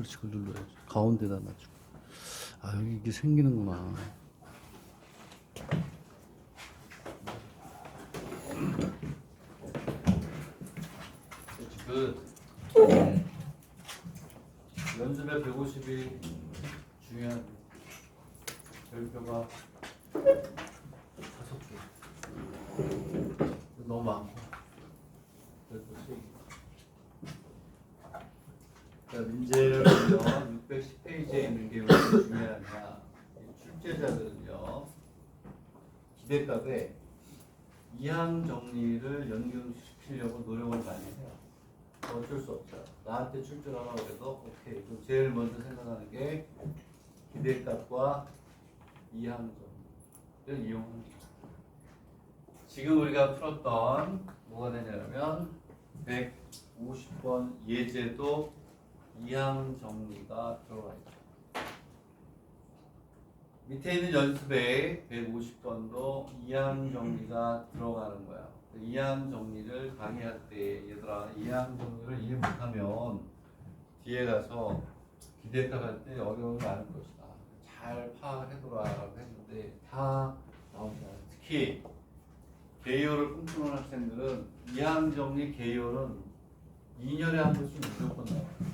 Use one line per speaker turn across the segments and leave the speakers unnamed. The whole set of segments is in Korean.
그렇지, 그걸 눌러야지. 가운데다 놔주고. 아, 여기 이게 생기는구나.
그 연습에 150이 중요한 별표가 5개. 너무 많고 별표 3개. 자, 문제를 보면 610페이지에 있는 게 왜 중요하냐. 출제자들은요, 기대값에 이항 정리를 연결시키려고 노력을 많이 해요. 어쩔 수 없죠. 나한테 출제하라고 해서 오케이. 그럼 제일 먼저 생각하는 게 기대값과 이항 정리를 이용하는 거죠. 지금 우리가 풀었던 뭐가 되냐면 150번 예제도 이항 정리가 들어가 있죠. 밑에 있는 연습에 150번도 이항 정리가 들어가는 거야. 이항 정리를 강의할 때 얘들아 이항 정리를 이해 못하면 뒤에 가서 기대값 할 때 어려움이 많을 것이다. 잘 파악해둬라라고 했는데 다 나오지 않아요. 특히 개요를 꿈꾸는 학생들은 이항 정리 개요는 2년에 한 번씩 무조건 나와요.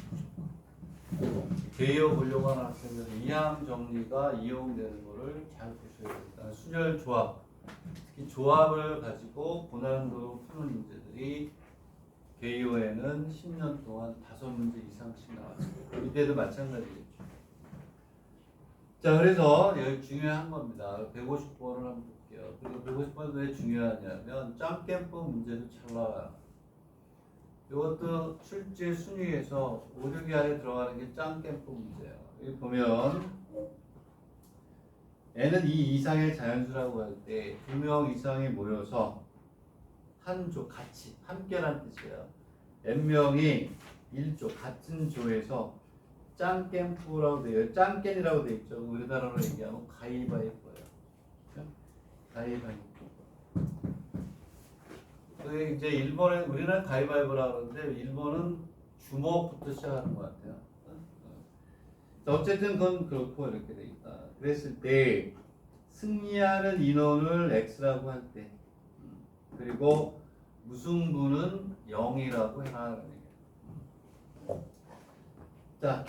개요 보려고 하는 학생들은 이항 정리가 이용되는 거를 잘 보셔야 됩니다. 순열 조합, 특히 조합을 가지고 고난도로 푸는 문제들이 개요에는 10년 동안 5문제 이상씩 나왔어요. 이때도 마찬가지겠죠. 자, 그래서 여기 중요한 겁니다. 150번을 한번 볼게요. 그리고 150번은 왜 중요하냐면 짱깨법 문제도 잘 나와요. 이것도 출제 순위에서 5, 6위 안에 들어가는 게 짱깨법 문제예요. 여기 보면 n은 2 이상의 자연수라고 할 때 2명 이상이 모여서 한 조, 같이, 함께란 뜻이에요. n명이 1조, 같은 조에서 짱깨프라고 돼요. 짱깨이라고 돼 있죠. 우리나라로 얘기하면 가위바위보예요. 그렇죠? 가위바위보. 그게 이제 일본에 우리는 가위바위보라고 그러는데 일본은 주먹부터 시작하는 것 같아요. 어쨌든 그건 그렇고 이렇게 돼 있다. 그랬을 때 승리하는 인원을 x라고 할 때, 그리고 무승부는 0이라고 해라. 자,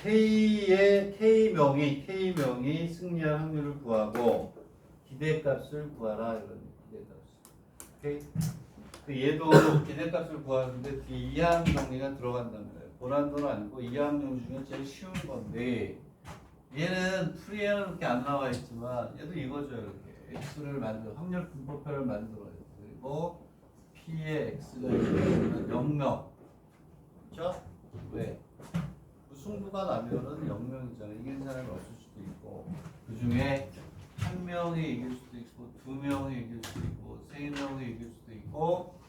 K명이 승리할 확률을 구하고 기대값을 구하라 이런 기대값. 오케이? 얘도 기대값을 구하는데 이항 정리가 들어간다는 거예요. 고난도는 아니고 이항 정리 중에 제일 쉬운 건데 얘는 풀이에는 그렇게 안 나와 있지만 얘도 이거죠. 이렇게 x를 만들어 확률 분포표를 만들어요. 그리고 p의 x가 있으면 0명. 그렇죠? 왜? 승부가 나면은 0명이잖아요. 이기는 사람이 없을 수도 있고 그 중에 한 명이 이길 수도 있고 2명이 이길 수도 있고 3명이 이길 수도 있고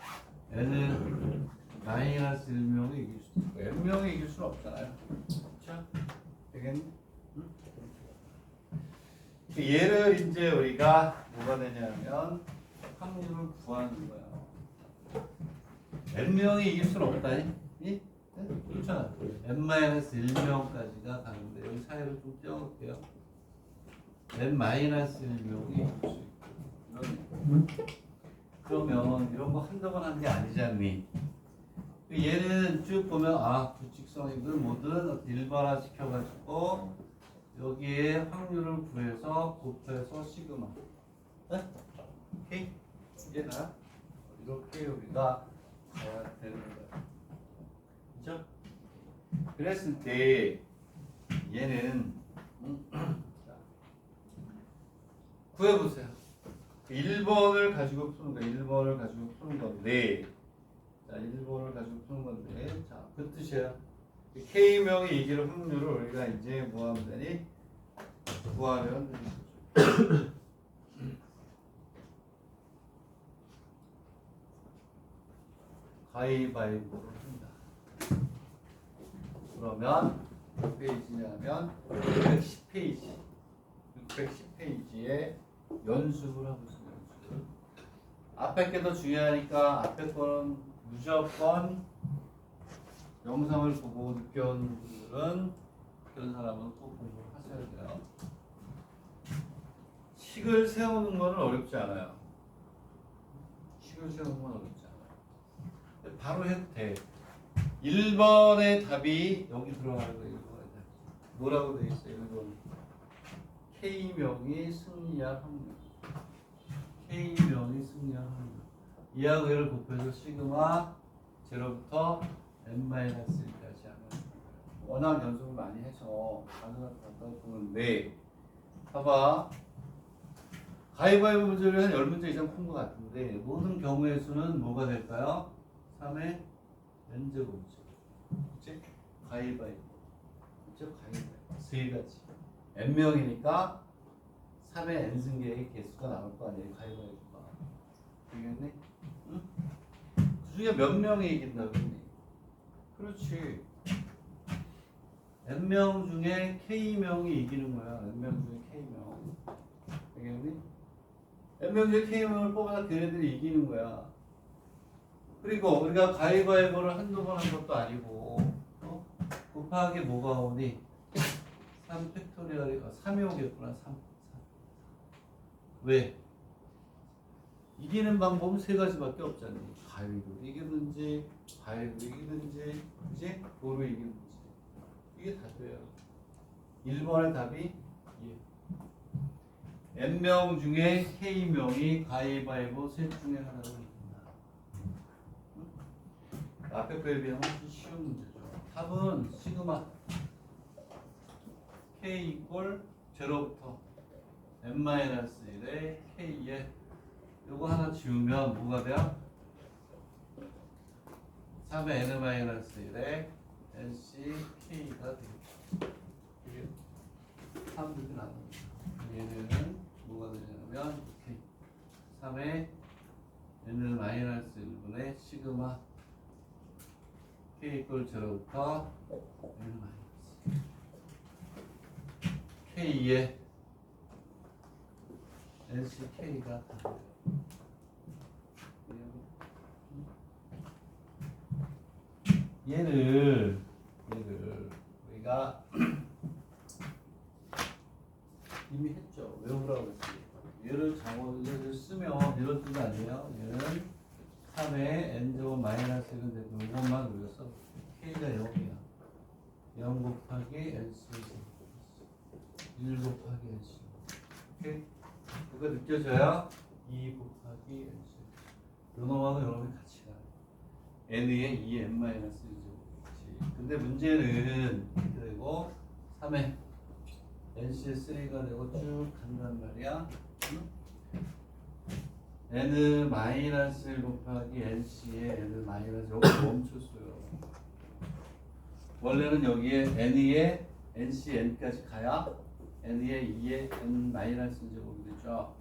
얘는 마이너스 1명이 이길 수도 있고 n명이 이길 수는 없잖아요. 그렇죠? 되겠니? 응? 얘를 이제 우리가 뭐가 되냐면 확률을 구하는 거예요. n명이 이길 수는 없다. 이? 그렇잖아. n-1명까지가 가는데 여기 사이를 좀 떼어볼게요. n-1명이 이길 수 있고 그러면 이런 거 한두 번 한 게 아니지 않니? 얘는 쭉 보면 규칙성이들 모든 일반화 시켜가지고 여기에 확률을 구해서 곱해서 시그마. 네? 오케이? 이해가? 이렇게 우리가 해야 되는 거야. 그죠? 그랬을 때 얘는 구해보세요. 1번을 가지고 푸는 거야. 1번을 가지고 푸는 건데 자, 1번을 가지고 푸는 건데 자, 그 뜻이야. K명이 이길 확률을 우리가 이제 뭐 하면 되니? 구하면 되는 거죠. 가위바위보를 한다. 그러면 몇 페이지냐면 610페이지. 610페이지에 연습을 하고 있어요. 연습을. 앞에 게 더 중요하니까 앞에 거는 무조건 영상을 보고 느껴온 분들은 그런 사람은 꼭 공부를 하셔야 돼요. 식을 세우는 건 어렵지 않아요. 식을 세우는 건 어렵지 않아요. 바로 해도 돼. 1번의 답이 여기 들어가는 거예요. 1번의 답. 뭐라고 돼 있어요? 1번. K명이 승리할 확률. K명이 승리할 확률. 이하고 얘를 곱해서 시그마 제로부터 n-1까지 하면 워낙 연습을 많이 해서 가능하다고 보는데 봐봐. 가위바위보 문제를 한 10문제 이상 푼 것 같은데 모든 경우의 수는 뭐가 될까요? 3의 n제곱이죠. 그치? 가위바위보. 그쵸? 가위바위보. 세 가지. n명이니까 3의 n승계의 개수가 나올 거 아니에요. 가위바위보가. 되겠니? 응? 그 중에 몇 명이 이긴다고 했니? 그렇지. n명 중에 k명이 이기는 거야. n명 중에 k명. 되겠니? n명 중에 k명을 뽑아서 걔네들이 이기는 거야. 그리고 우리가 가위바위보를 한두 번 한 것도 아니고 곱하기 뭐가 오니? 3 팩토리얼이 3이 오겠구나. 3. 왜? 이기는 방법은 세 가지밖에 없잖니. 가위로 이기든지 가위로 이기든지 그지? 도로 이기든지 이게 다 돼요. 1번의 답이 n명 중에 k명이 가위바위보 셋 중에 하나로 이긴다. 앞에 거에 비하면 훨씬 쉬운 문제죠. 답은 시그마 k 이꼴 제로부터 n-1의 k에 요거 하나 지우면 뭐가 돼요? 3의 n-1의 nc k가 되겠죠. 이게 3 이렇게 나옵니다. 얘는 뭐가 되냐면 이렇게 3의 n-1분의 시그마 k 이꼴 제로부터 n-. K의 NCK가 다 얘를 우리가 이미 했죠. 외우라고 했어요. 얘를 장어를 쓰면 이런 뜻 아니에요. 얘는 3의 n제곱 마이너스 1은 되고 이것만 우리가 써. K가 0이야. 0 곱하기 NC 1 곱하기 NC. 오케이? 그거 느껴져요? 2 곱하기 NC. 요 놈하고 요 놈이 같이 가요. n의 2n-1이지. 근데 문제는 이렇게 되고 3의 NC의 3가 되고 쭉 간단 말이야. n-1 곱하기 NC의 n-1 여기 멈췄어요. 원래는 여기에 n의 NC n까지 가야 n의 2의 n-1 제곱이 되죠.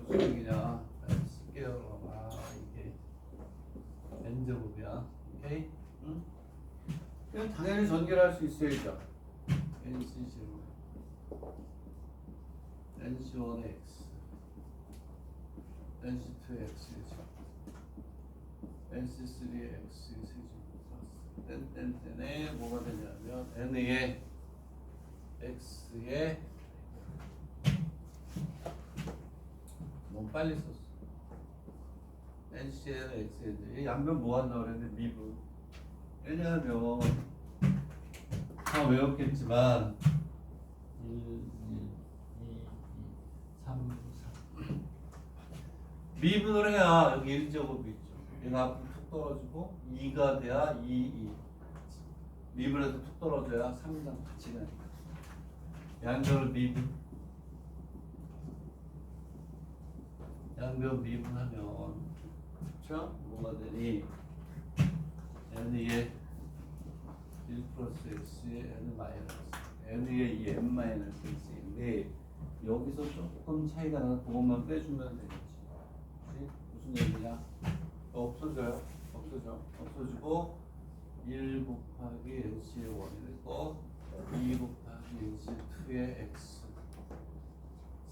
무슨 얘기냐? 쓸게요. 이게 n 제곱이야. 오케이? 응? 그럼 당연히 전개를 할 수 있어야죠. NC 제곱 NC1의 x NC2의 x죠. NC3의 x 세제곱 땡땡땡에 뭐가 되냐면 n의 x에 너무 빨리 썼어. NC에는 x에 양변 뭐 한다고 그랬는데 미분. 왜냐하면 다 외웠겠지만 1, 2, 3, 4 미분을 해야 여기 1제곱이 있죠. 얘가 앞으로 툭 떨어지고 2가 돼야 2. 미분해서 툭 떨어져야 3이랑 같이 가니까 양변을 미분. 양변 미분하면 그렇죠? 뭐가 되니? n의 1 플러스 x의 n 마이너스 n의 2 n 마이너스 x인데 여기서 조금 차이가 나서 그것만 빼주면 되겠지. 그치? 무슨 얘기냐? 없어져요. 없어지고 1 곱하기 nC의 1이 되고 2 곱하기 nC 2의 x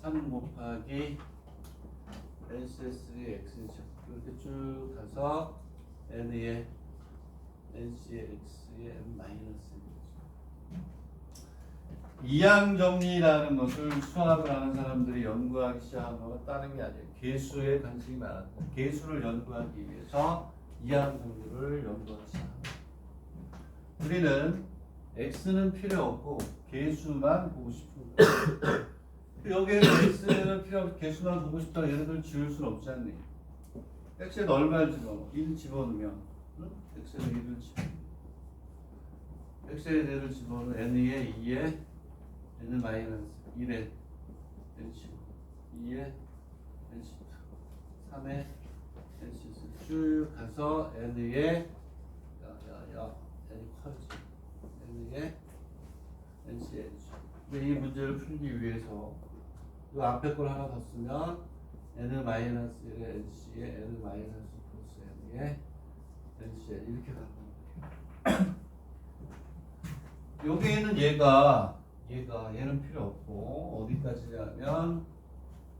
3 곱하기 nC3의 x죠. 이렇게 쭉 가서 n의 NC의 x의 n 마이너스 1이죠. 이항 정리라는 것을 수학을 하는 사람들이 연구하기 시작한 것은 다른 게 아니에요. 계수에 관심이 많았다. 계수를 연구하기 위해서 이항 정리를 연구하기 시작합니다. 우리는 x는 필요 없고 계수만 보고 싶은 거예요. 여기에 x는 필요 없고 계수만 보고 싶다고 얘네들 지울 수는 없지 않니? x에 얼마를 집어넣어? 1 집어넣으면 응? x에 1을 집어넣어. x에 1을 집어넣으면 n에 2에 n은 마이너스 1에 nC 2에 nC 3에 nC 쭉 가서 n에 야야야 n이 커지 n에 nC nC. 근데 이 문제를 풀기 위해서 이 앞에 걸 하나 더 쓰면 n은 마이너스 1에 nC에 n은 마이너스 플러스 n에 nC에 이렇게 가는 거예요. 여기에는 얘는 필요 없고 어디까지냐면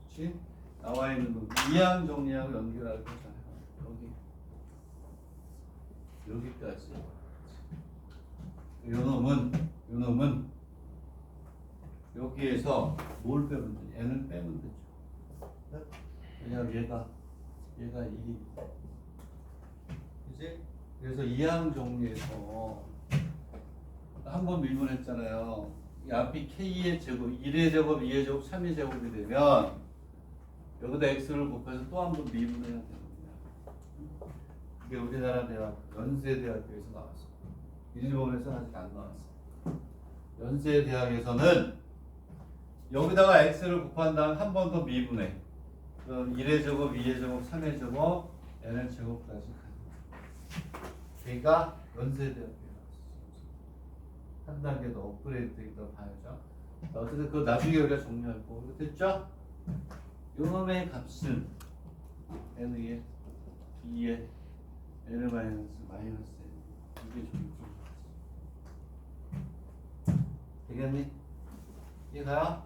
그렇지? 나와 있는 거 이항 정리하고 연결할 거잖아요. 여기까지. 요놈은 여기에서 뭘 빼면 되지? 얘는 빼면 되죠. 왜냐면 얘가 1이 그지? 그래서 이항 정리에서 한번 미분했잖아요. 이 앞이 k의 제곱, 1의 제곱, 2의 제곱, 3의 제곱이 되면 여기다 x를 곱해서 또 한 번 미분해야 되는 거야. 그게 우리나라 대학 연세대학교에서 나왔어. 일본에서는 아직 안 나왔어. 연세대학에서는 여기다가 x를 곱한 다음 한 번 더 미분해. 그럼 1의 제곱, 2의 제곱, 3의 제곱, n의 제곱까지 가는 거야. 걔가 연세대학교. 한 단계 더 업그레이드 되기도 봐야죠. 어쨌든 그거 나중에 우리가 정리할 거고 됐죠? 요놈의 값은 n의 2의 n 마이너스 n 이게 좀 되겠니? 이해가요?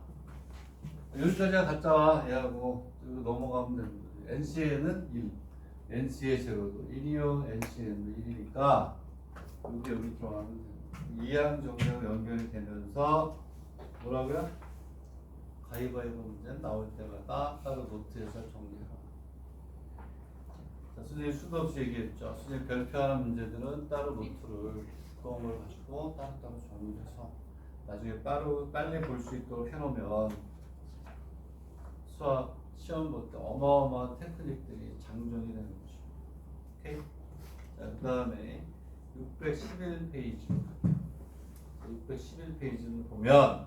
여기까지가 갔다 와 얘하고 넘어가면 되는 거지. NC에는 1 NC의 제로도 1이요 NC에는 1이니까 여기 들어가면 돼. 이항 정리하고 연결이 되면서 뭐라고요? 가위바위보 문제는 나올 때마다 따로 노트에서 정리해라. 자, 선생님 수도 없이 얘기했죠. 선생님 별표하는 문제들은 따로 노트를 뚜껑을 가지고 따로따로 정리해서 나중에 빨리 볼 수 있도록 해놓으면 수학 시험 볼 때 어마어마한 테크닉들이 장전이 되는 거죠. 오케이? 자, 그 다음에 611페이지 611페이지를 보면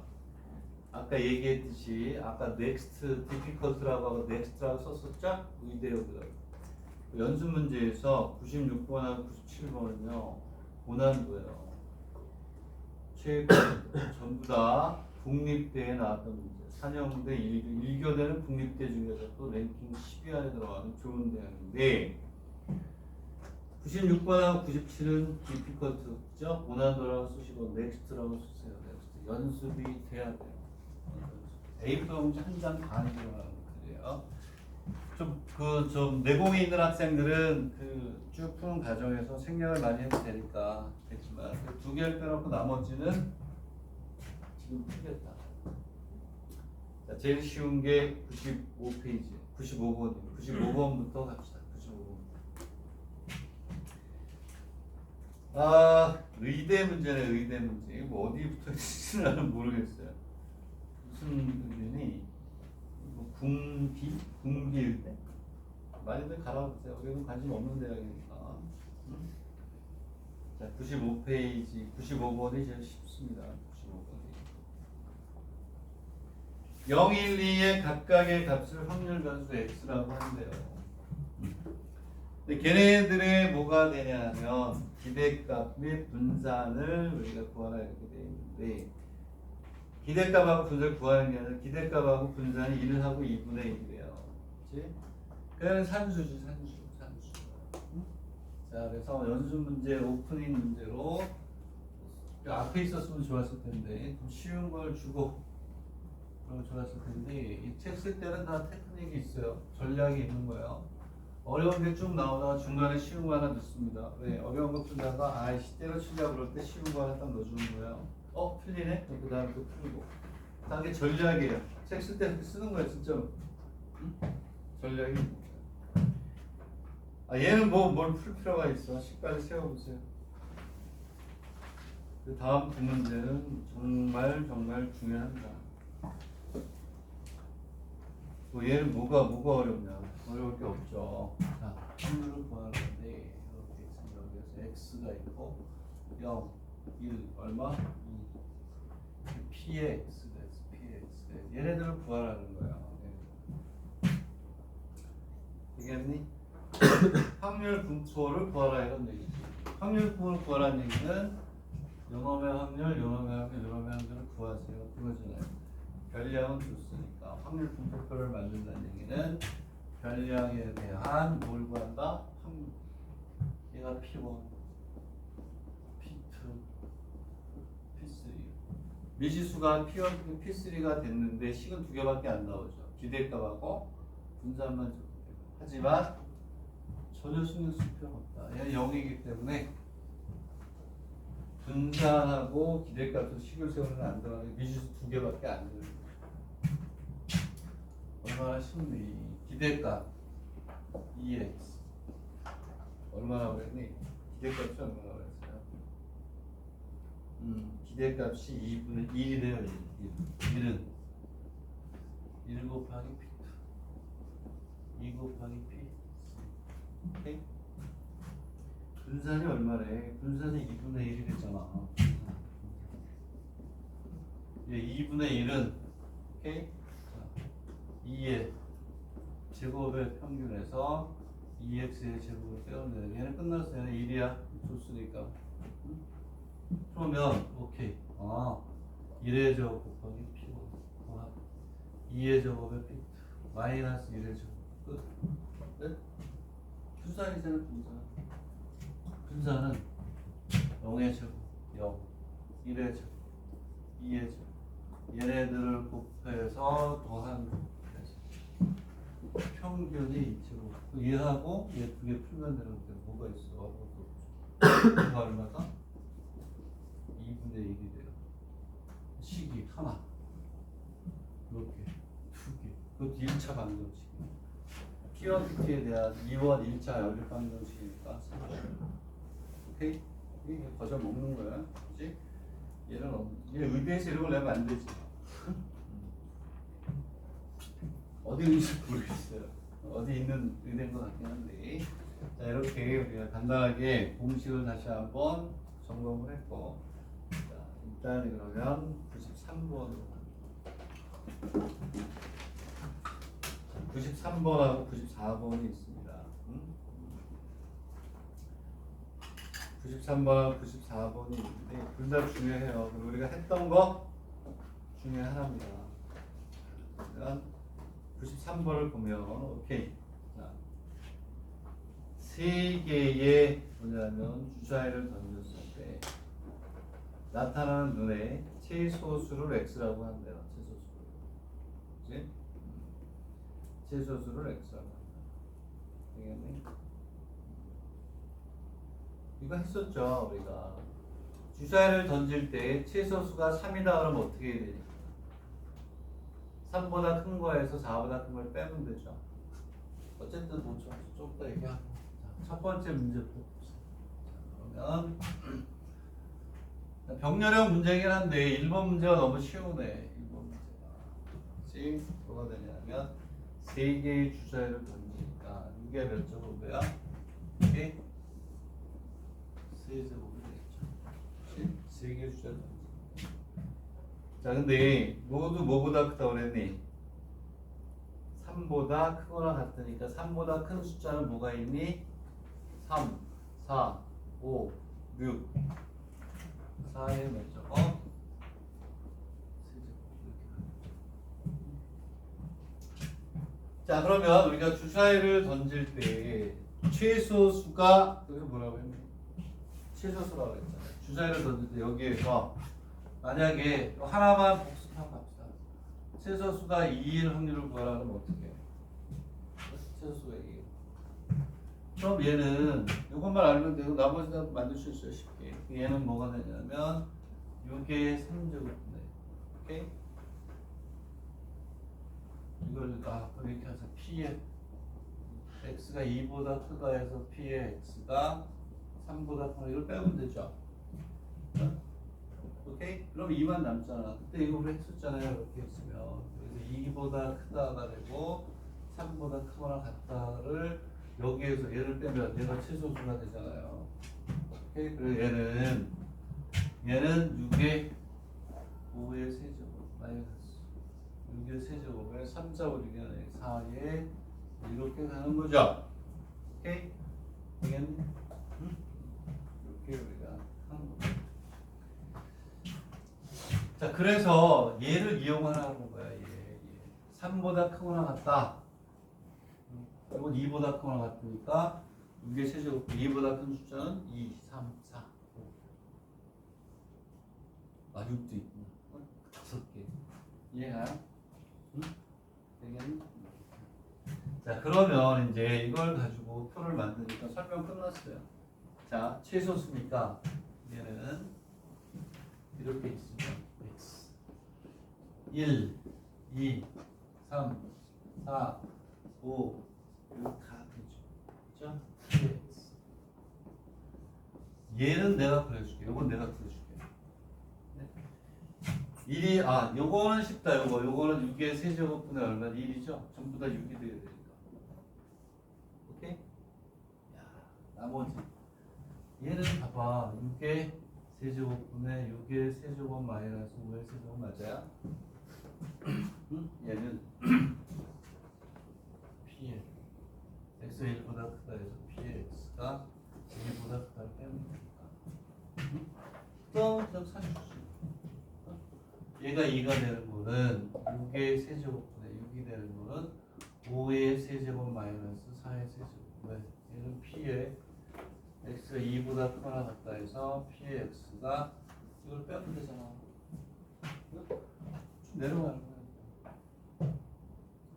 아까 얘기했듯이 아까 next difficult라고 하고 next라고 썼었죠? 의대역이라고. 연습 문제에서 96번하고 97번은요 고난도예요. 최고 전부 다 국립대에 나왔던 문제. 산영대 1교대는 국립대 중에서 또 랭킹 10위 안에 들어가는 좋은 대학인데 96번하고 97은 difficult죠? 고난도라고 쓰시고 next라고 쓰세요. next. 연습이 돼야 돼요. A4 용지 한 장 반이 들어가는 것들이에요. 좀 내공이 있는 학생들은 그 쭉 푸는 과정에서 생략을 많이 해도 되니까 됐지만 두 개를 빼놓고 나머지는 지금 풀겠다. 자, 제일 쉬운 게 95페이지, 95번이에요. 95번부터 갑시다. 95번. 의대 문제네, 의대 문제. 이거 뭐 어디부터 있을지 나는 모르겠어요. 무슨 의대니? 뭐 군기의대? 많이들 갈아보세요. 우리는 관심 없는 대학이니까. 자, 95페이지, 95번이 제일 쉽습니다. 95번이. 0, 1, 2의 각각의 값을 확률 변수 x라고 하는데요. 근데 걔네들의 뭐가 되냐면 기대값 및 분산을 우리가 구하라 이렇게 되어 있는데 기대값하고 분산을 구하는 게 아니라 기대값하고 분산이 1하고 2분의 1이래요. 그렇지? 그냥 산수지 산수. 자, 그래서 연습 문제, 오프닝 문제로 앞에 있었으면 좋았을 텐데 좀 쉬운 걸 주고 그러면 좋았을 텐데 이 책 쓸 때는 다 테크닉이 있어요. 전략이 있는 거예요. 어려운 게 쭉 나오다가 중간에 쉬운 거 하나 넣습니다. 왜? 어려운 거 풀다가 아이씨 때려치자 그럴 때 쉬운 거 하나 딱 넣어주는 거예요. 틀린 틀리네? 그 다음에 또 풀고. 다음에 전략이에요. 책 쓸 때 그렇게 쓰는 거야, 진짜로. 응? 전략이. 아, 얘는 뭐, 뭘 풀 필요가 있어. 식까지 세워보세요. 그 다음 두 문제는 정말 중요합니다. 뭐 얘는 뭐가 어렵냐? 어려울 게 없죠. 자, 확률을 구하는 건데 이렇게 x가 있고 0, 1, 얼마? 2. p의 x가 있어. p의 x. 얘네들을 구하라는 거야. 되겠니? 확률 분포를 구하라 이런 얘기지. 확률 분포를 구하라는 얘기는 요놈의 확률, 요놈의 확률, 요놈의 확률을 구하세요. 그거잖아요. 별량은 줬으니까 확률 분포표를 만든다는 얘기는 별량에 대한 뭘 구한다? 확률. 얘가 P1, P2, P3. 미지수가 P1, P3가 됐는데 식은 두 개밖에 안 나오죠. 기대값하고 분산만 적용해요. 하지만 전혀 신경 쓸 필요가 없다. 얘는 0이기 때문에 분산하고 기대값으로 식을 세우는 안 들어가는 미지수 두 개밖에 안 돼요. 얼마나 쉽니? 기대값 2x 얼마나 그랬니? 기대값이 얼마나 그랬어요? 기대값이 2분의 1이 돼요. 1은 1 곱하기 p2 2 곱하기 p. 오케이? 분산이 얼마래? 분산이 2분의 1이 됐잖아. 얘 2분의 1은 오케이? 2의 제곱의 평균에서 2x의 제곱을 빼면 얘는 끝났어. 얘는 1이야. 줬으니까. 그러면 오케이. 1의 제곱 곱하기 p1 2의 제곱의 p2 마이너스 1의 제곱 끝. 네? 분산이잖아. 분산은 0의 제곱 0 1의 제곱 2의 제곱 얘네들을 곱해서 더한 평균이 2제곱. 얘하고 얘 두 개 풀면 되는데 뭐가 있어? 뭐가 얼마다? 2분의 1이 돼요. 식이 하나. 이렇게 두 개. 그것도 1차 방정식. P1, P2에 대한 2원 1차 연립 방정식이니까. 오케이? 이게 거저 먹는 거야. 그치? 얘는 얘 의대에서 이런 걸 내면 안 되지. 어디 있는지 모르겠어요. 어디 있는 의대인 것 같긴 한데. 자, 이렇게 우리가 간단하게 공식을 다시 한번 점검을 했고. 자, 일단 그러면 93번으로. 93번하고 94번이 있습니다. 93번하고 94번이 있는데 둘 다 중요해요. 그리고 우리가 했던 거 중에 하나입니다. 그러면 93번을 보면 오케이. 자, 세 개의 뭐냐면 주사위를 던졌을 때 나타나는 눈에 최소수를 x라고 한대요. 최소수를. 그치? 최소수를 x라고 한다. 되겠네? 이거 했었죠, 우리가. 주사위를 던질 때 최소수가 3이다 그러면 어떻게 해야 되냐? 3보다 큰 거에서 4보다 큰 걸 빼면 되죠. 어쨌든 뭐 좀 더 얘기하고. 자, 첫 번째 문제 봅시다. 그러면 병렬형 문제긴 한데 1번 문제가 너무 쉬우네. 1번 문제가. 그치? 뭐가 되냐면 3개의 주사위를 던지니까 이게 몇 제곱이야? 이게 3제곱이 되겠죠. 3개의 주사위를 던지니까. 자, 근데 모두 뭐보다 크다고 그랬니? 3보다 크거나 같으니까 3보다 큰 숫자는 뭐가 있니? 3, 4, 5, 6 4에 몇 제곱? 자, 그러면 우리가 주사위를 던질 때 최소수가 여기 뭐라고 했니? 최소수라고 했잖아요. 주사위를 던질 때 여기에서 만약에 하나만 복습하고 갑시다. 최소수가 2일 확률을 구하라면 어떻게 해? 최소수가 2. 그럼 얘는 이것만 알면 되고 나머지는 만들 수 있어요. 쉽게. 얘는 뭐가 되냐면 6의 3제곱분의 오케이? 이걸 이렇게 해서 P의 x가 2보다 크다 해서 P의 x가 3보다 크다 이걸 빼면 되죠. 오케이? 그럼 2만 남잖아. 그때 이거 우리 했었잖아요. 이렇게 했으면 그래서 2보다 크다가 되고 3보다 크거나 같다를 여기에서 얘를 빼면 얘가 최소수가 되잖아요. 오케이? 그리고 얘는 6의 5의 세제곱 마이너스 6의 세제곱에 3, 4, 5, 6의 4에 이렇게 가는 거죠. 오케이? 되겠니? 응? 이렇게 우리가 하는 거죠. 자, 그래서 얘를 이용하라는 거야. 얘. 3보다 크거나 같다. 이건 2보다 크거나 같으니까 6의 세제곱 2보다 큰 숫자는 2, 3, 4, 5. 아, 6도 있구나. 5개. 이해가? 응? 되겠니? 자, 그러면 이제 이걸 가지고 표를 만드니까 설명 끝났어요. 자, 최소수니까 얘는 이렇게 있으면 x 1, 2, 3, 4, 5 이거 다 되죠. 그죠? x 얘는 내가 그려줄게. 요건 내가 그려줄게. 네. 1이 요거는 쉽다. 요거는 6의 세제곱분의 얼마? 1이죠. 전부 다 6이 되어야 되니까. 오케이? 야, 나머지 얘는 봐봐. 6의 세제곱분의 6의 세제곱 마이너스 5의 세제곱 맞아요? 응? 얘는 P의 x가 1보다 크다 해서 P의 x가 2보다 크다를 빼면 되니까. 그냥 사주지. 얘가 2가 되는 거는 6의 세제곱분의 6이 되는 거는 5의 세제곱 마이너스 4의 세제곱. 왜? 얘는 P의 x가 2보다 크거나 같다 해서 P의 x가 이걸 빼면 되잖아. 좀 내려가는 거야.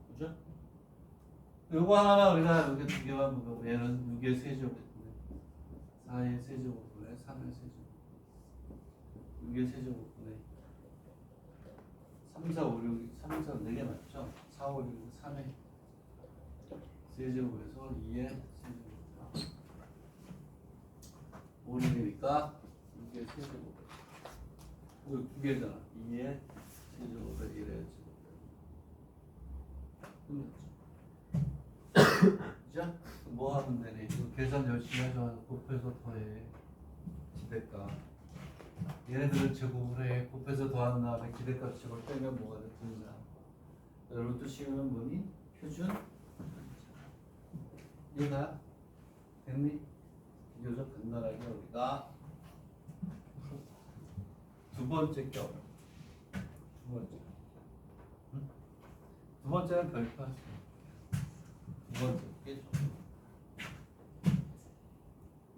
그죠? 요거 하나만 우리가 이렇게 두 개만 보고 얘는 6의 세제곱분의 4의 세제곱분의 3의 세제곱 6의 세제곱분의 3, 4, 5, 6, 3, 4, 4개 맞죠? 4, 5, 6, 3의 세제곱에서 2의 세제곱 5, 6이니까 6의 세제곱 이거 두 개잖아. 2의 세제곱에 1의 제곱 끝났죠? 그죠? 뭐 하면 되니? 이거 계산 열심히 해서 곱해서 더해 기대값 얘네들은 제곱을 해. 곱해서 더한 다음에 기대값 제곱 빼면 뭐가 되느냐. 여러분도 시험은 뭐니? 표준 얘가 됐니? 비교적 간단하게 우리가 두 번째 격 두 번째 응? 두 번째는 별표 하세요. 두 번째 깨져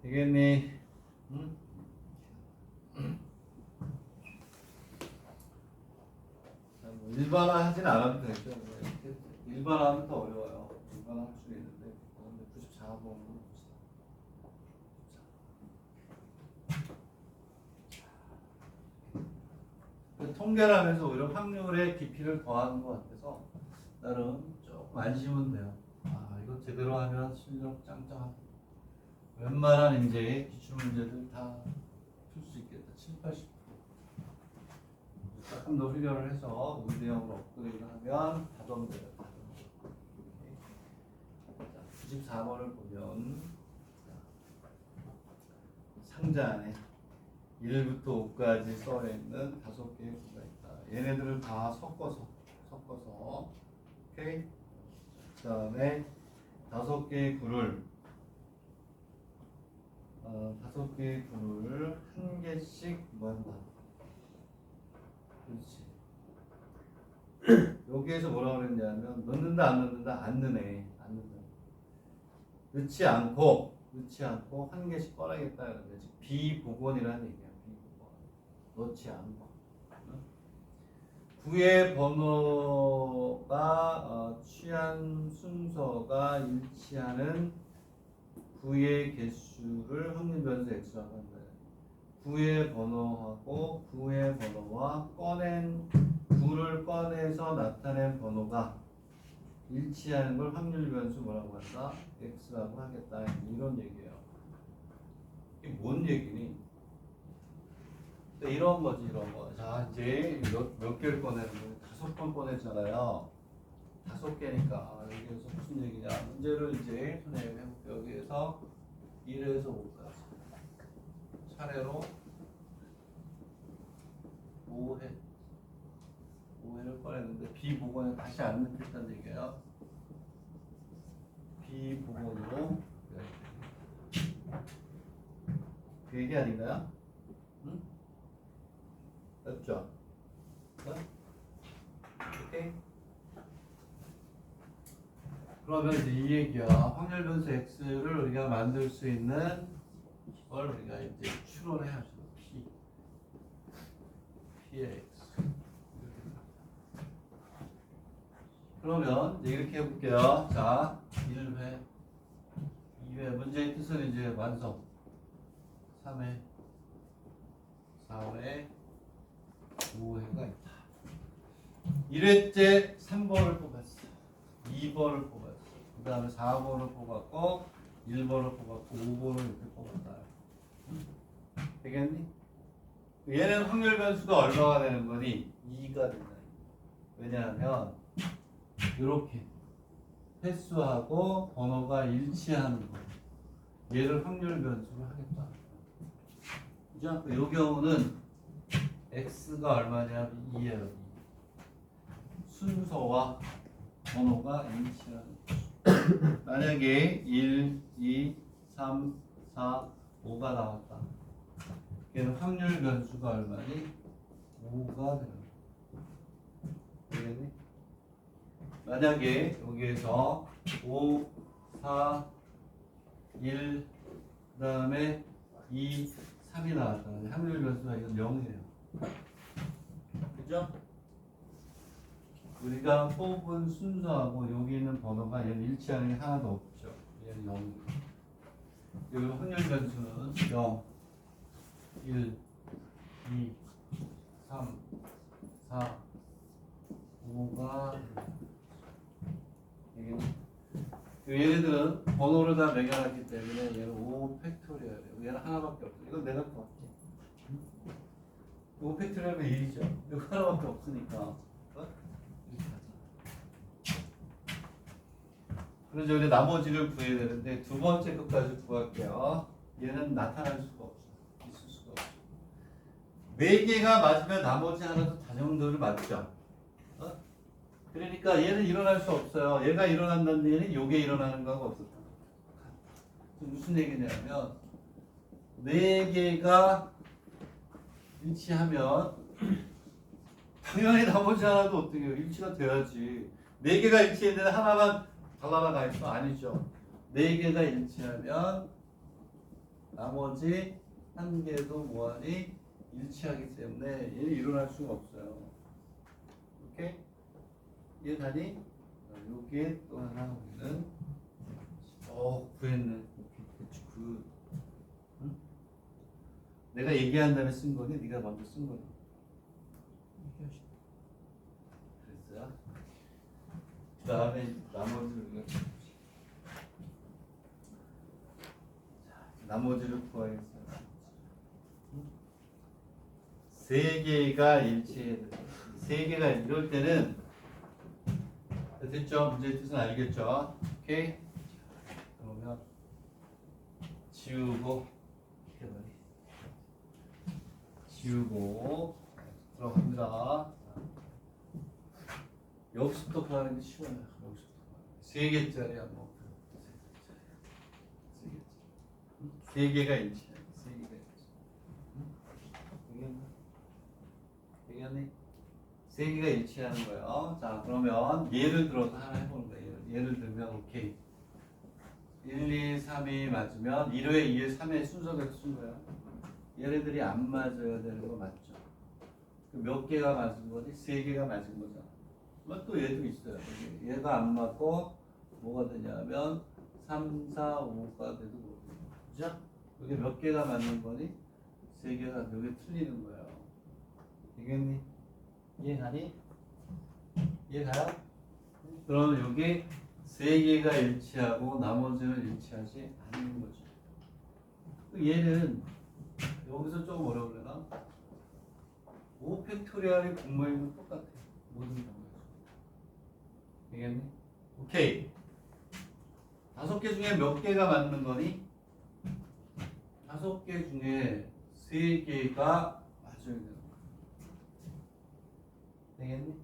되겠니? 응? 일반화 하진 않아도 되죠. 일반화하면 더 어려워요. 일반화 할 수 있는데 94번으로 봅시다. 통계를 하면서 오히려 확률의 깊이를 더하는 것 같아서 나름 조금 안심은 돼요. 이거 제대로 하면 실력 짱짱하다. 웬만한 이제 기출문제들 다 풀 수 있겠다. 7, 80%. 조금 더 훈련을 해서 의대형으로 업그레이드 하면 다던데요. 94번을 보면 상자 안에 1부터 5까지 써 있는 5개의 구가 있다. 얘네들을 다 섞어서 오케이? 그 다음에 5개의 구를 5개의 구를 한 개씩 뭐 한다. 그렇지. 여기에서 뭐라고 그랬냐면 넣는다 안 넣는다 안 넣네. 안 넣는다. 넣지 않고 한 개씩 꺼내겠다 그러는데 즉 비복원이라는 얘기야. 비복원. 넣지 않고. 구의 번호가 취한 순서가 일치하는 구의 개수를 확률 변수 x라고 한다. 구의 번호하고 구의 번호와 구를 꺼내서 나타낸 번호가 일치하는 걸 확률 변수 뭐라고 한다? x라고 하겠다. 이런 얘기예요. 이게 뭔 얘기니? 이런 거지, 이런 거. 자, 이제 몇 개를 꺼내는 거예요? 5번 꺼냈잖아요. 5개니까 여기에서 무슨 얘기냐? 문제를 이제 선생님이 해볼게요. 여기에서 1에서 5까지 차례로 5회를 꺼냈는데 비복원에 다시 안 넣겠다는 얘기예요. 비복원으로 그 얘기 아닌가요? 응? 맞죠? 오케이? 그러면 이제 이 얘기야. 확률 변수 x를 우리가 만들 수 있는 걸 우리가 이제 추론해야죠. p의 x. 그러면 이제 이렇게 해볼게요. 자, 1회, 2회. 문제의 뜻은 이제 완성. 3회, 4회, 5회가 있다. 1회째 3번을 뽑았어. 2번을 뽑았어. 그 다음에 4번을 뽑았고 1번을 뽑았고 5번을 이렇게 뽑았다. 되겠니? 얘는 확률 변수가 얼마가 되는 거니? 2가 된다. 왜냐하면 이렇게 횟수하고 번호가 일치하는 거. 얘를 확률 변수로 하겠다. 그죠? 이 경우는 x가 얼마냐? 2예요. 순서와 번호가 일치하는 거. 만약에 1, 2, 3, 4, 5가 나왔다. 얘는 확률 변수가 얼마니? 5가 되는 거. 되겠니? 만약에 여기에서 5, 4, 1, 그 다음에 2, 3이 나왔다. 확률 변수가 이건 0이에요. 그죠? 우리가 뽑은 순서하고 여기 있는 번호가 얘는 일치하는 게 하나도 없죠. 얘는 0이에요. 여기 확률 변수는 0, 1, 2, 3, 4, 5가 얘네들은 번호를 다 매겨놨기 때문에 얘는 5 팩토리얼이에요. 얘는 하나밖에 없어. 이건 내가 또 할게. 5 팩토리얼은 1이죠. 이거 하나밖에 없으니까. 이렇게 하자. 그래서 이제 나머지를 구해야 되는데 두 번째 것까지 구할게요. 얘는 나타날 수가 없어. 있을 수가 없어. 4개가 맞으면 나머지 하나도 다정도를 맞죠. 그러니까 얘는 일어날 수 없어요. 얘가 일어난다는 얘기는 요게 일어나는 거가 없었다. 무슨 얘기냐면 4개가 일치하면 당연히 나머지 하나도 어떻게 해요? 일치가 돼야지. 4개가 일치했는데 하나만 달라나가 있어? 아니죠. 4개가 일치하면 나머지 1개도 뭐하니? 일치하기 때문에 얘는 일어날 수가 없어요. 오케이? 이해가니? 여기에 또 하나 우리는 구했네. 그 응? 내가 얘기한 다음에 쓴 거니? 네가 먼저 쓴 거니? 그랬어요? 그 다음에 나머지를 우리가 나머지를 구하겠어요. 3개가 일치해야 돼. 3개가 이럴 때는 됐죠? 문제의 뜻은 알겠죠? 오케이? 그러면 지우고 들어갑니다. 여기서부터 구하는 게 쉬워요. 여기서부터 3개짜리야 뭐. 3개가 일치해. 3개가 일치. 되겠니? 3개가 일치하는 거예요. 자, 그러면 예를 들어서 하나 해보는 거예요. 예를 들면, 오케이. 1, 2, 3이 맞으면 1회, 2회, 3회 순서대로 쓴 거예요. 얘네들이 안 맞아야 되는 거 맞죠? 몇 개가 맞은 거지? 3개가 맞은 거죠. 또 얘도 있어요. 얘가 안 맞고 뭐가 되냐면 3, 4, 5가 돼도 그죠? 이게 몇 개가 맞는 거니? 세 개가 여기 틀리는 거예요. 되겠니? 이해가니? 이해가요? 그럼 여기 세 개가 일치하고 나머지는 일치하지 않는 거죠. 얘는 여기서 조금 어려우려나? 5팩토리얼이 분모인 건 똑같아. 모든 경우에서. 되겠니? 오케이. 5개 중에 몇 개가 맞는 거니? 5개 중에 3개가 맞아야 되는 거야. 되겠니?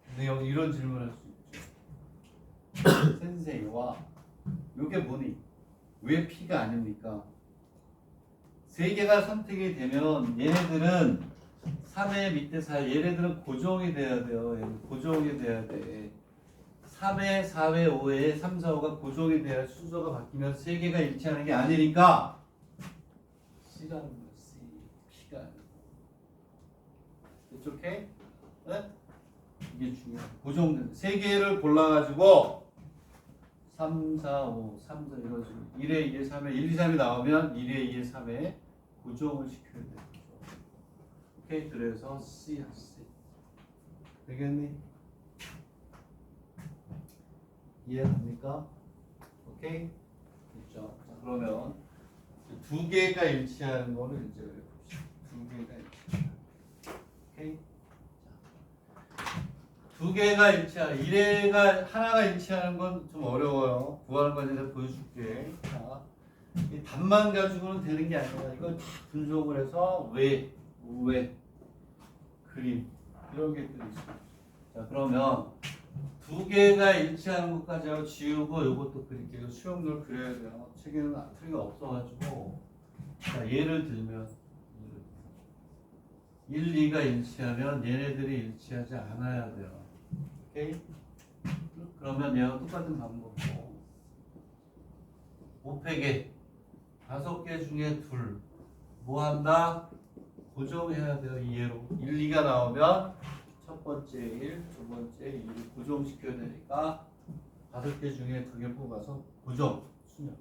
근데 여기 이런 질문을 할 수 있죠. 센세이와 이게 뭐니? 왜 P가 아닙니까? 3개가 선택이 되면 얘네들은 3회 밑에 4, 얘네들은 고정이 돼야 돼요. 얘는 고정이 돼야 돼. 3회, 4회, 5회, 3, 4, 5가 고정이 돼야 순서가 바뀌면서 3개가 일치하는 게 아니니까 C라는 거야. C, P가 아니고. It's okay? 네? 이게 중요해. 고정된 3개를 골라가지고 3, 4, 5, 3, 4 이런 식으로 1회, 2회, 3회, 1, 2, 3이 나오면 1회, 2회, 3회 고정을 시켜야 돼. 오케이, 그래서 C야, C. 되겠니? 이해됩니까? 오케이? 됐죠? 자, 그러면 2개가 일치하는 거를 이제 봅시다. 2개가 일치하는 오케이? 자, 2개가 일치하는 1회가 하나가 일치하는 건 좀 어려워요. 구하는 거 이제 보여줄게. 자, 이 답만 가지고는 되는 게 아니라 이걸 다 분석을 해서 왜, 그림 이런 게 또 있어요. 자, 그러면 2개가 일치하는 것까지 하고 지우고 이것도 그릴게요. 수용도를 그려야 돼요. 책에는 틀이가 없어가지고. 자, 예를 들면 1, 2가 일치하면 얘네들이 일치하지 않아야 돼요. 오케이? 그러면 얘와 똑같은 방법으로 5팩에 5개 중에 둘 뭐 한다? 고정해야 돼요. 이해로 1, 2가 나오면 첫 번째 1, 두 번째 2를 고정시켜야 되니까 5개 중에 2개 뽑아서 고정 수명.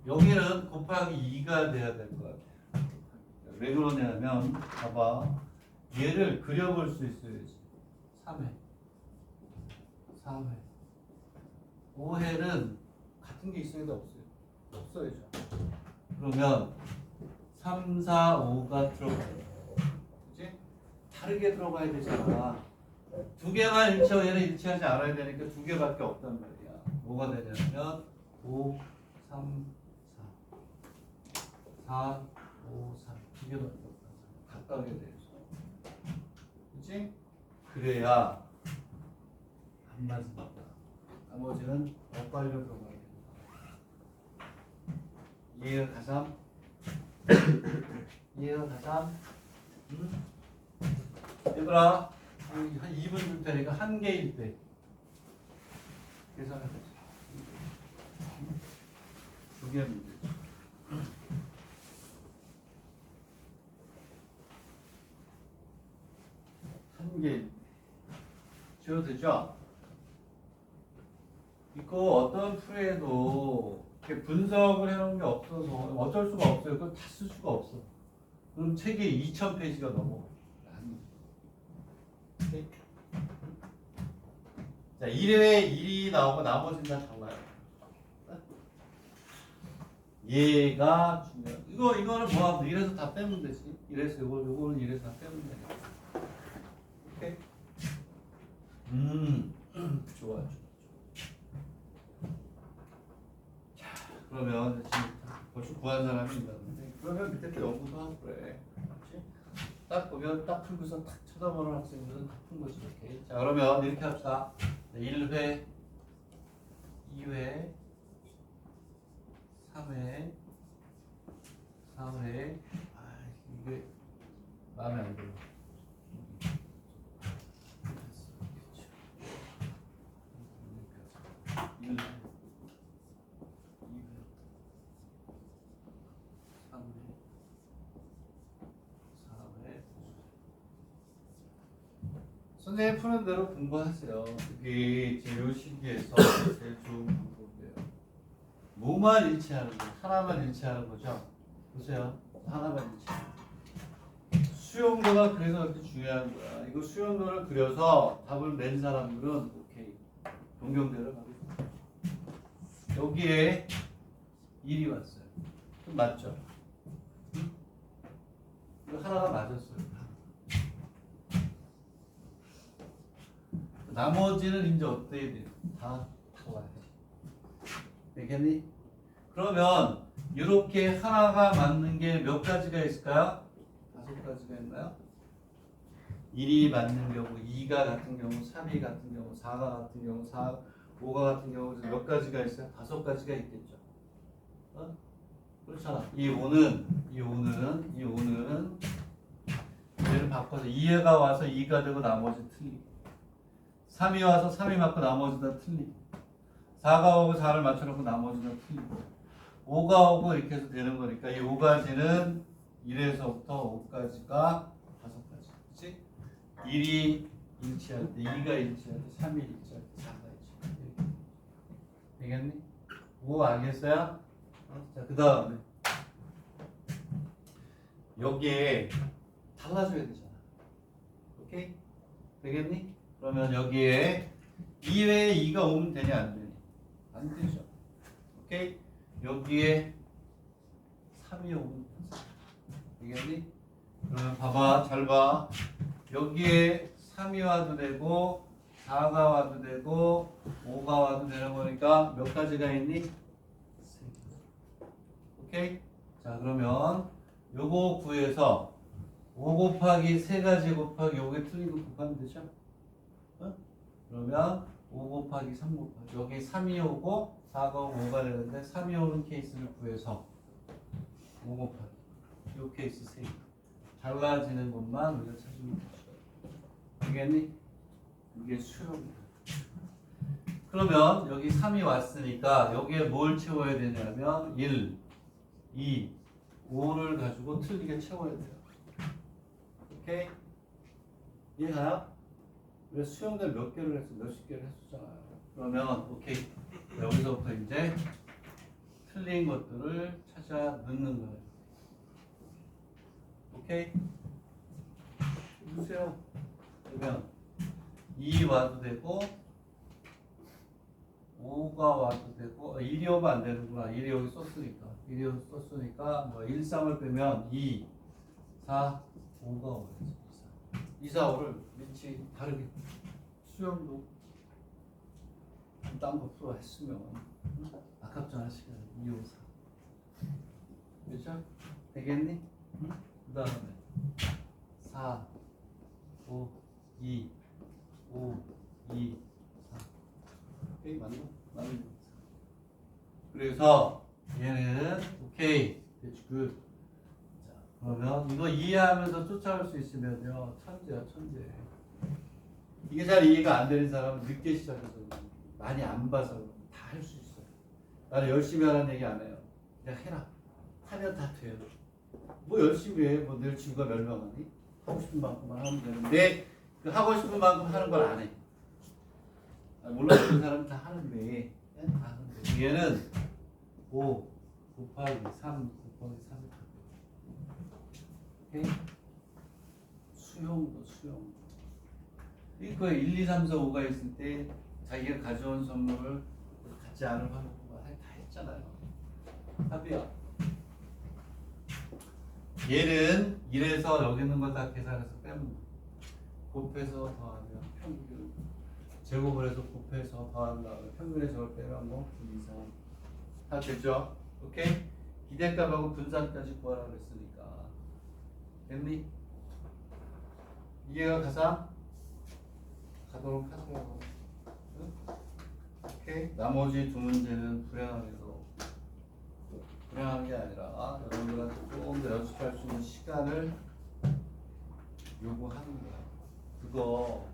여기는 곱하기 2가 돼야 될 것 같아요. 왜 그러냐면 봐봐, 얘를 그려볼 수 있어야지. 3회, 4회, 5회는 같은 게 있어야 돼, 없어요? 없어야죠. 그러면 3, 4, 5가 들어가요. 그치? 다르게 들어가야 되잖아. 2개만 일치하고 얘는 일치하지 않아야 되니까 2개밖에 없단 말이야. 뭐가 되냐면 5, 3, 4, 5, 3 2개밖에 없단 말이야. 각각에 대해서. 그치? 그래야 안 맞습니다. 나머지는 엇갈려 들어가야 됩니다. 이해가 가장? 이해가 가장? 얘들아, 한 2분 줄 테니까 1개일 때 계산해 보자. 2개 문제. 1개. 지워도 되죠? 이거 어떤 풀이에도 이렇게 분석을 해놓은 게 없어서 어쩔 수가 없어요. 그걸 다 쓸 수가 없어. 그럼 책이 2000페이지가 넘어. 자, 1회 1이 나오고 나머지는 다 달라요. 얘가 중요해. 이거는 뭐 이래서 다 빼면 되지. 이래서 요거는 이래서 다 빼면 돼. 오케이? 좋아. 자, 그러면 지금 벌써 구한 사람이 있는데 그러면 밑에 또 연구도 하고 그래. 그렇지? 딱 보면 딱 풀고서 딱 쳐다보는 학생들은 다 푼 거지. 이렇게. 자, 그러면 이렇게 합시다. 1회, 2회, 3회, 4회. 아, 이게 마음에 안 들어. 선생님 푸는 대로 공부하세요. 그게 이 시기에서 제일 좋은 방법이에요. 뭐만 일치하는 거, 하나만 일치하는 거죠. 보세요. 하나만 일치. 수용도가 그래서 그렇게 중요한 거야. 이거 수용도를 그려서 답을 낸 사람들은 오케이. 동경대로 가고 있어. 여기에 1이 왔어요. 그럼 맞죠? 응? 이거 하나가 맞았어요. 나머지는 이제 어때야 돼요? 다 와야지. 되겠니? 그러면 이렇게 하나가 맞는 게 몇 가지가 있을까요? 5가지가 있나요? 1이 맞는 경우, 2가 같은 경우, 3이 같은 경우, 4가 같은 경우, 5가 같은 경우 몇 가지가 있어요? 5가지가 있겠죠. 어? 그렇잖아. 이 5는 얘를 바꿔서 2가 와서 2가 되고 나머지 틀리고 3이 와서 3이 맞고 나머지 다 틀리고 4가 오고 4를 맞춰놓고 나머지 다 틀리고 5가 오고 이렇게 해서 되는 거니까 이 5가지는 1에서부터 5까지가 5가지. 그치? 1이 일치할 때, 2가 일치할 때, 3이 일치할 때, 4가 일치할 때. 되겠니? 5 알겠어요? 자, 그 다음에 여기에 달라져야 되잖아. 오케이? 되겠니? 그러면 여기에 2외에 2가 오면 되냐 안 되냐? 안 되죠. 오케이? 여기에 3이 오면 되겠니? 그러면 봐봐, 잘 봐. 여기에 3이 와도 되고 4가 와도 되고 5가 와도 되는 거니까 몇 가지가 있니? 오케이? 자, 그러면 요거 구해서 5 곱하기 3가지 곱하기 요게 틀린 거 곱하면 되죠? 어? 그러면 5 곱하기 3 곱하기 여기 3이 오고 4가 오고 5가 되는데 3이 오는 케이스를 구해서 5 곱하기 요 케이스 3 달라지는 것만 우리가 찾으면 되죠. 알겠니? 이게 수용이다. 그러면 여기 3이 왔으니까 여기에 뭘 채워야 되냐면 1, 2, 5를 가지고 틀리게 채워야 돼요. 오케이? 이해가요? 우리가 수용들 몇 개를 했어? 몇십 개를 했었잖아요. 그러면 오케이. 여기서부터 이제 틀린 것들을 찾아 넣는 거예요. 오케이? 보세요. 그러면 2 와도 되고 5가 와도 되고 1이 오면 안 되는구나. 1이 여기 썼으니까 1이 여기 썼으니까 뭐 1, 3을 빼면 2, 4, 5가 오겠지. 2, 4, 5를 위치 다르게 수영도 딴거 풀어 했으면 아깝잖아 시간. 2, 5, 4 그렇죠? 되겠니? 그 다음에 4, 5, 2, 5, 2, 4 오케이 맞나? 맞는 거. 그래서 얘는 오케이 that's good. 자 그러면 이거 이해하면서 쫓아올 수 있으면요 천재야 천재. 이게 잘 이해가 안 되는 사람은 늦게 시작해서 많이 안 봐서 다 할 수 있어요. 나는 열심히 하라는 얘기 안 해요. 그냥 해라. 하면 다 돼요. 뭐 열심히 해. 뭐 늘 지구가 멸망하니? 하고 싶은 만큼만 하면 되는데 그 하고 싶은 만큼 하는 걸 안 해. 물론 그 사람은 다 하는데 다 하는데 얘는 5 곱하기 3 곱하기 3 오케이? 수용도 수용. 이거 1, 2, 3, 4, 5가 있을 때 자기가 가져온 선물을 갖지 않은 화목과 다 했잖아요. 합이야. 얘는 1에서 여기 있는 거 다 계산해서 빼면 곱해서 더하면 평균 제곱을 해서 곱해서 더한 다음에 평균의 저걸 빼면 뭐 2, 3 다 됐죠? 오케이? 기대값하고 분산까지 구하라 그랬으니까 됐니? 이해가 가서 가도록 하세요. 응? 오케이? 나머지 두 문제는 불행한 게 아니라 여러분들한테 조금 더 연습할 수 있는 시간을 요구하는 거야. 그거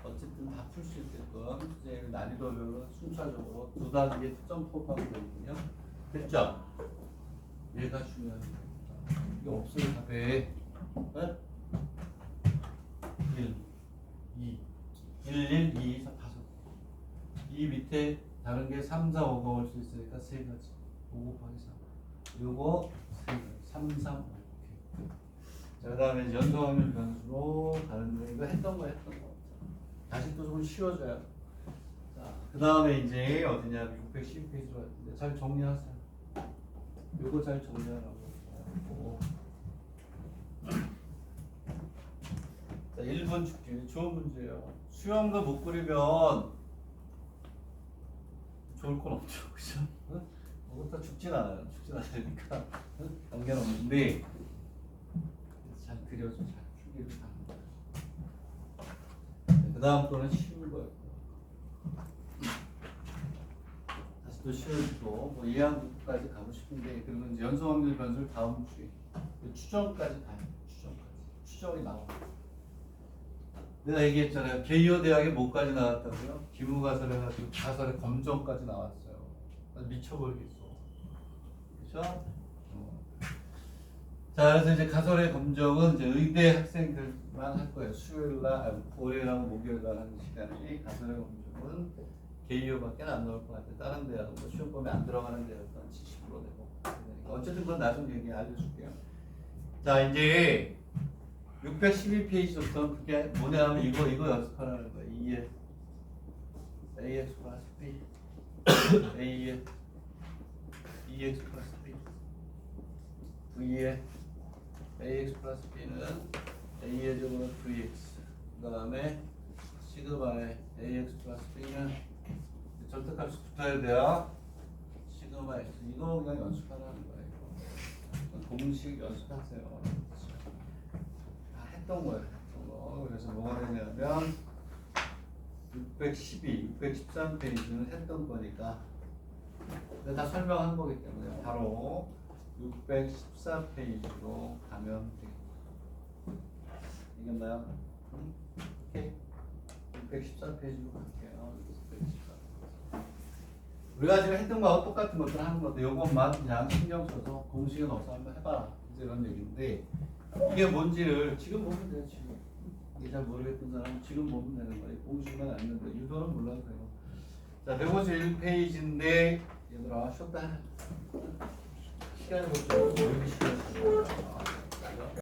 어쨌든 다 풀 수 있게끔 이제 난이도별로 순차적으로 두 단계 점프하고 되거든요. 됐죠? 얘가 중요한 거야. 이게 없으면 답에 1, 2, 1, 2, 4, 5. 이 밑에 다른 게 3, 4, 5가 올 수 있으니까 세 가지. 5 곱하기 3. 요거 세 가지. 3, 3. 자, 그 다음에 연소 확률 변수로 가는데 이거 했던 거. 다시 또 좀 쉬워져요. 자, 그 다음에 이제 어디냐 612페이지로 왔는데 잘 정리하세요. 요거 잘 정리하라고. 자, 1번 축지 좋은 문제예요. 수영도 못 그리면 좋을 건 없죠, 그죠? 뭐부터 죽진 않아요. 죽진 않으니까 관계는 없는데 잘 그려줘, 잘 풀기를 바랍니다. 그 다음 거는 쉬운 거예요. 다시 또 쉬워지고 뭐 이해한부까지 가고 싶은데 그러면 이제 연소 확률 변수를 다음 주에 추정까지 가요. 추정이 나와. 내가 얘기했잖아요. 개요 대학에 뭐까지 나왔다고요? 기무가설 해가지고 가설의 검정까지 나왔어요. 미쳐버리겠어. 그렇죠? 자, 그래서 이제 가설의 검정은 이제 의대 학생들만 할 거예요. 수요일날, 월요일하고 목요일날 하는 시간에 가설의 검정은 개요밖에 안 나올 것 같아요. 다른 대학은 뭐 시험범위 안 들어가는 대학은 70% 되고. 어쨌든 그건 나중에 얘기 알려줄게요. 자, 이제 612페이지부터 그게 뭐냐 하면 이거 연습하라는 거예요. EF AX 플러스 B A의 EX 플러스 B V의 AX 플러스 B는 A의 제곱은 VX 그 다음에 시그마의 AX 플러스 B는 절대값이 붙어야 돼요. 시그마 X 이거 그냥 연습하라는 거예요. 공식 연습하세요. 했던 거예요. 그래서 뭐가 되냐면 613페이지는 했던 거니까 다 설명한 거기 때문에 바로 614페이지로 가면 되겠다. 이겼나요? 오케이. 614페이지로 갈게요. 614. 우리가 지금 했던 거하고 똑같은 것들 하는 건데 요것만 그냥 신경 써서 공식은 없어 한번 해봐라. 이제 이런 얘기인데 이게 뭔지를 지금 보면 돼요. 지금 이게 잘 모르겠던 사람은 지금 보면 되는 거예요. 공식만 알면 돼. 유도는 몰라도 돼요. 자, 151페이지인데 얘들아 쉬었다. 시간이 벌써 여기 시간이